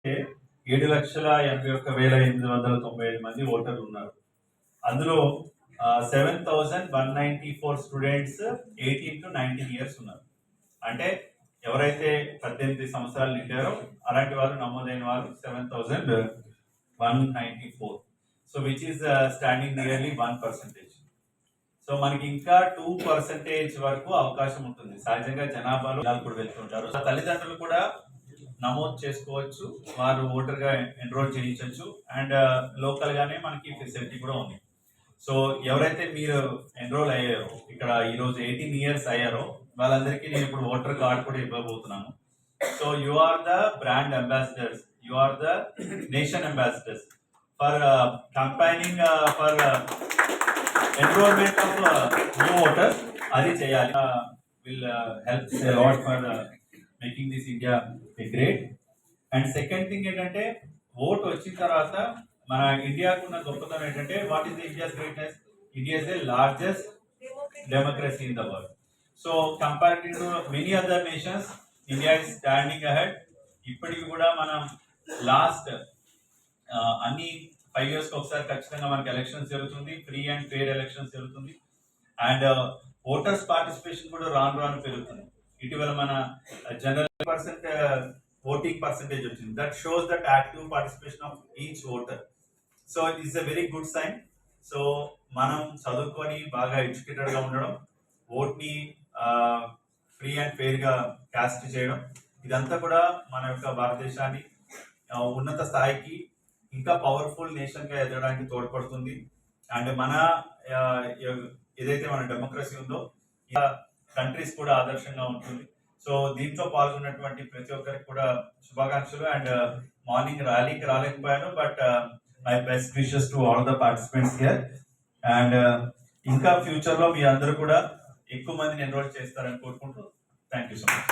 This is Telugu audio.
7,81,895 మంది ఓటర్లు ఉన్నారు. అందులో 7,194 స్టూడెంట్స్ 18 to 19 ఇయర్స్ ఉన్నారు. అంటే ఎవరైతే 18 సంవత్సరాలు నిండారో అలాంటి వాళ్ళు నమోదైన వాళ్ళు 7,194. So which is standing nearly 1%. So మనకి ఇంకా 2% వరకు అవకాశం ఉంటుంది. సహజంగా జనాభాలో కూడా వెళ్తుంటారు. తల్లిదండ్రులు కూడా నమోదు చేసుకోవచ్చు, వారు ఓటర్ గా ఎన్రోల్ చేయించవచ్చు. అండ్ లోకల్ గానే మనకి ఫెసిలిటీ కూడా ఉంది. సో ఎవరైతే మీరు ఎన్రోల్ అయ్యారో, ఇక్కడ ఈరోజు 18 ఇయర్స్ అయ్యారో వాళ్ళందరికీ నేను ఇప్పుడు ఓటర్ కార్డ్ కూడా ఇవ్వబోతున్నాను. So you are the brand ambassadors, you are the nation ambassadors for campaigning for enrolment of new voters. అది చేయాలి. Will help a lot for making this India great. And second thing ఏంటంటే, ఓట్ వచ్చిన తర్వాత మన ఇండియాకు ఉన్న గొప్పతనం ఏంటంటే, what is India's greatness? India is the largest democracy in the world. So comparative to many other nations, India is standing ahead. ఇప్పటికి కూడా మనం లాస్ట్ అన్ని 5 years ఒకసారి ఖచ్చితంగా మనకి ఎలక్షన్స్ జరుగుతుంది, ఫ్రీ అండ్ ఫెయిర్ ఎలక్షన్స్ జరుగుతుంది. అండ్ ఓటర్స్ పార్టిసిపేషన్ కూడా రాను పెరుగుతుంది. ఇటీవల మన జనరల్ ఓటింగ్ పర్సెంటేజ్ వచ్చింది. That shows that active participation of each voter. So it is a very good sign. సో మనం చదువుకొని బాగా ఎడ్యుకేటెడ్ గా ఉండడం, ఓట్ ని ఫ్రీ అండ్ ఫెయిర్ గా కాస్ట్ చేయడం, ఇదంతా కూడా మన యొక్క భారతదేశాన్ని ఉన్నత స్థాయికి, ఇంకా పవర్ఫుల్ నేషన్ గా ఎదగడానికి తోడ్పడుతుంది. అండ్ మన ఏదైతే మన డెమోక్రసీ ఉందో కంట్రీస్ కూడా ఆదర్శంగా ఉంటుంది. సో దీంట్లో పాల్గొన్నటువంటి ప్రతి ఒక్కరికి కూడా శుభాకాంక్షలు. అండ్ మార్నింగ్ ర్యాలీకి రాలేకపోయాను, but my best wishes to all the participants here. And ఇంకా ఫ్యూచర్ లో మీ అందరూ కూడా ఎక్కువ మందిని ఎన్రోల్ చేస్తారని కోరుకుంటూ థ్యాంక్ యూ సో మచ్.